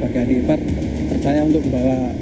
sebagai adik ipar percaya untuk membawa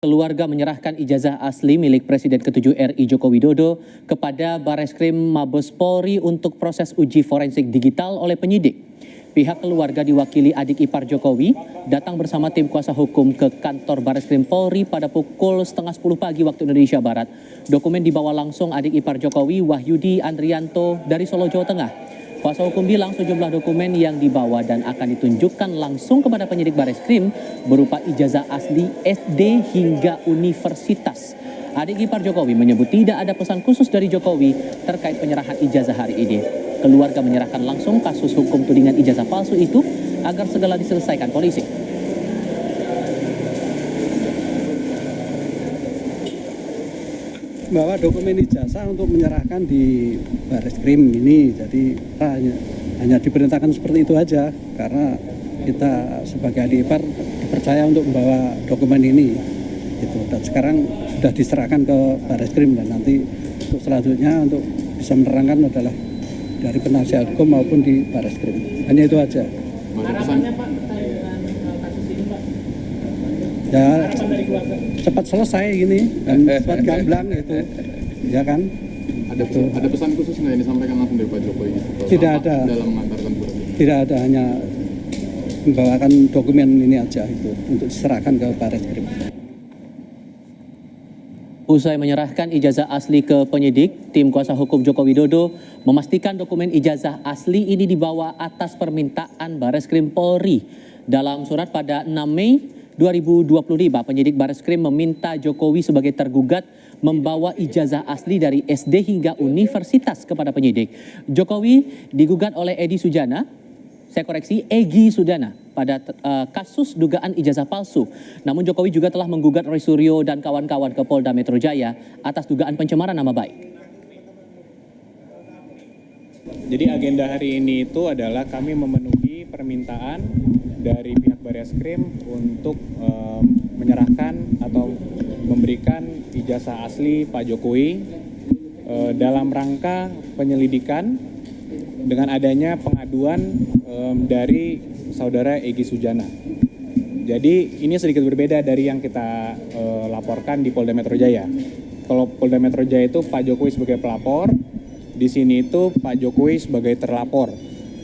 Keluarga menyerahkan ijazah asli milik Presiden ke-7 RI Joko Widodo kepada Bareskrim Mabes Polri untuk proses uji forensik digital oleh penyidik. Pihak keluarga diwakili adik ipar Jokowi datang bersama tim kuasa hukum ke kantor Bareskrim Polri pada pukul 9:30 pagi waktu Indonesia Barat. Dokumen dibawa langsung adik ipar Jokowi, Wahyudi Andrianto dari Solo, Jawa Tengah. Kuasa hukum bilang sejumlah dokumen yang dibawa dan akan ditunjukkan langsung kepada penyidik Bareskrim berupa ijazah asli SD hingga universitas. Adik ipar Jokowi menyebut tidak ada pesan khusus dari Jokowi terkait penyerahan ijazah hari ini. Keluarga menyerahkan langsung kasus hukum tudingan ijazah palsu itu agar segala diselesaikan polisi. Bawa dokumen ijazah untuk menyerahkan di Bareskrim ini, jadi hanya diperintahkan seperti itu aja karena kita sebagai adik ipar dipercaya untuk membawa dokumen ini gitu. Dan sekarang sudah diserahkan ke Bareskrim dan nanti untuk selanjutnya untuk bisa menerangkan adalah dari penasihat hukum maupun di Bareskrim. Hanya itu aja. Harapannya Pak terkait dengan kasus ini Pak? Ya, harapan dari keluarga? cepat selesai ini dan cepat gamblang gitu, ya kan? Ada pesan khusus nggak yang disampaikan langsung dari Pak Jokowi? Tidak ada. Dalam mengantarkan surat ini? Tidak ada, hanya membawakan dokumen ini aja itu untuk diserahkan ke Bareskrim. Usai menyerahkan ijazah asli ke penyidik, tim kuasa hukum Joko Widodo memastikan dokumen ijazah asli ini dibawa atas permintaan Bareskrim Polri. Dalam surat pada 6 Mei 2025, penyidik Bareskrim meminta Jokowi sebagai tergugat membawa ijazah asli dari SD hingga universitas kepada penyidik. Jokowi digugat oleh Egi Sudana pada kasus dugaan ijazah palsu. Namun Jokowi juga telah menggugat Roy Suryo dan kawan-kawan ke Polda Metro Jaya atas dugaan pencemaran nama baik. Jadi agenda hari ini itu adalah kami memenuhi permintaan dari pihak Bareskrim untuk menyerahkan atau memberikan ijazah asli Pak Jokowi dalam rangka penyelidikan dengan adanya pengaduan dari saudara Egi Sujana. Jadi ini sedikit berbeda dari yang kita laporkan di Polda Metro Jaya. Kalau Polda Metro Jaya itu Pak Jokowi sebagai pelapor, di sini itu Pak Jokowi sebagai terlapor.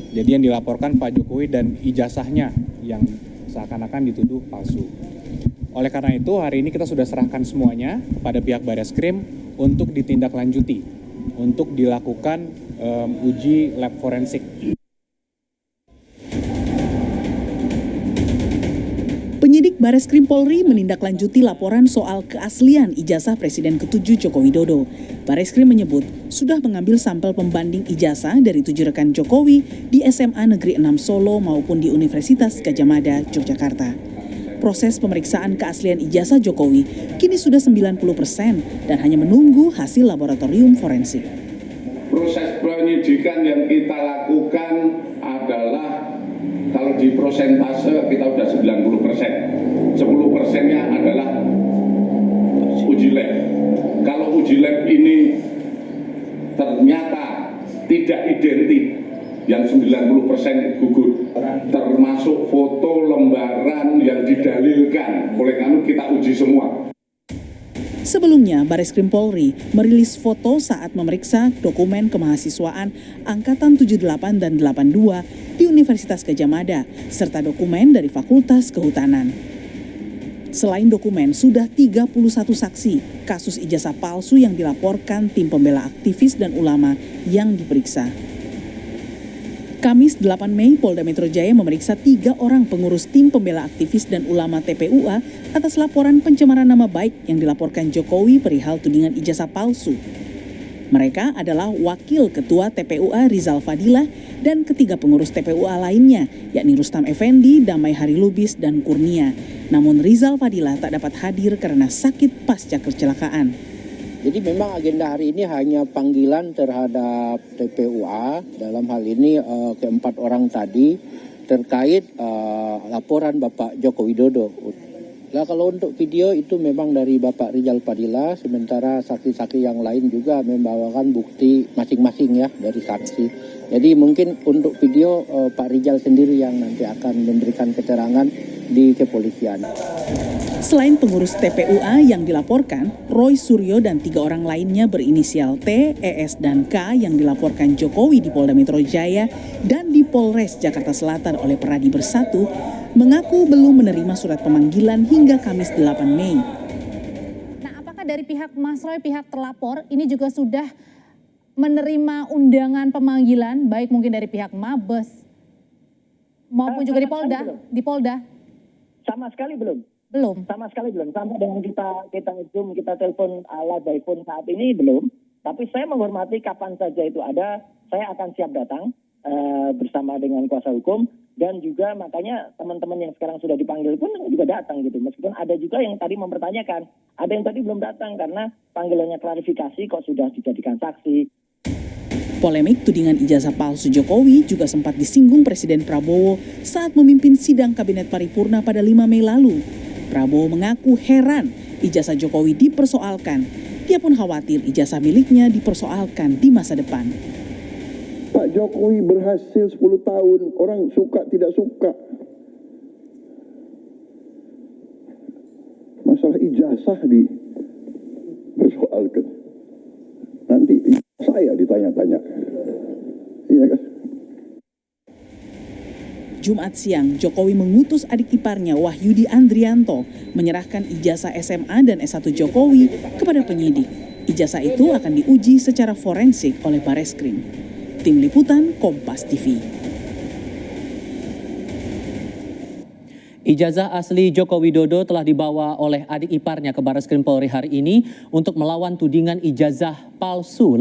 Jadi yang dilaporkan Pak Jokowi dan ijazahnya yang seakan-akan dituduh palsu. Oleh karena itu hari ini kita sudah serahkan semuanya pada pihak Bareskrim untuk ditindaklanjuti, untuk dilakukan uji lab forensik. Penyidik Bareskrim Polri menindaklanjuti laporan soal keaslian ijazah Presiden ke-7 Joko Widodo. Bareskrim menyebut sudah mengambil sampel pembanding ijazah dari 7 rekan Jokowi di SMA Negeri 6 Solo maupun di Universitas Gadjah Mada, Yogyakarta. Proses pemeriksaan keaslian ijazah Jokowi kini sudah 90% dan hanya menunggu hasil laboratorium forensik. Proses penyidikan yang kita lakukan adalah kalau di prosentase kita sudah 90%. 10%-nya adalah uji lab. Kalau uji lab ini ternyata tidak identik, yang 90% gugur, termasuk foto lembaran yang didalilkan. Oleh karena kita uji semua. Sebelumnya, Bareskrim Polri merilis foto saat memeriksa dokumen kemahasiswaan Angkatan 78 dan 82 di Universitas Gadjah Mada, serta dokumen dari Fakultas Kehutanan. Selain dokumen, sudah 31 saksi kasus ijazah palsu yang dilaporkan tim pembela aktivis dan ulama yang diperiksa. Kamis 8 Mei, Polda Metro Jaya memeriksa 3 orang pengurus tim pembela aktivis dan ulama TPUA atas laporan pencemaran nama baik yang dilaporkan Jokowi perihal tudingan ijazah palsu. Mereka adalah Wakil Ketua TPUA Rizal Fadilah dan ketiga pengurus TPUA lainnya, yakni Rustam Effendi, Damai Hari Lubis, dan Kurnia. Namun Rizal Fadilah tak dapat hadir karena sakit pasca kecelakaan. Jadi memang agenda hari ini hanya panggilan terhadap TPUA, dalam hal ini keempat orang tadi terkait laporan Bapak Joko Widodo. Nah, kalau untuk video itu memang dari Bapak Rizal Fadilah, sementara saksi-saksi yang lain juga membawakan bukti masing-masing ya dari saksi. Jadi mungkin untuk video Pak Rizal sendiri yang nanti akan memberikan keterangan di kepolisian. Selain pengurus TPUA yang dilaporkan, Roy Suryo dan 3 orang lainnya berinisial T, ES, dan K yang dilaporkan Jokowi di Polda Metro Jaya dan di Polres Jakarta Selatan oleh Peradi Bersatu mengaku belum menerima surat pemanggilan hingga Kamis 8 Mei. Nah, apakah dari pihak Mas Roy, pihak terlapor ini juga sudah menerima undangan pemanggilan, baik mungkin dari pihak Mabes maupun juga di Polda? Sama sekali belum. Belum. Sama sekali belum. Sampai dengan kita Zoom, kita telepon live by phone saat ini belum. Tapi saya menghormati kapan saja itu ada, saya akan siap datang bersama dengan kuasa hukum. Dan juga makanya teman-teman yang sekarang sudah dipanggil pun juga datang gitu. Meskipun ada juga yang tadi mempertanyakan, ada yang tadi belum datang karena panggilannya klarifikasi kok sudah dijadikan saksi. Polemik tudingan ijazah palsu Jokowi juga sempat disinggung Presiden Prabowo saat memimpin sidang Kabinet Paripurna pada 5 Mei lalu. Prabowo mengaku heran ijazah Jokowi dipersoalkan. Dia pun khawatir ijazah miliknya dipersoalkan di masa depan. Pak Jokowi berhasil 10 tahun, orang suka tidak suka. Masalah ijazah dipersoalkan. Nanti saya ditanya-tanya. Iya kan? Jumat siang, Jokowi mengutus adik iparnya Wahyudi Andrianto menyerahkan ijazah SMA dan S1 Jokowi kepada penyidik. Ijazah itu akan diuji secara forensik oleh Bareskrim. Tim Liputan Kompas TV. Ijazah asli Joko Widodo telah dibawa oleh adik iparnya ke Bareskrim Polri hari ini untuk melawan tudingan ijazah palsu.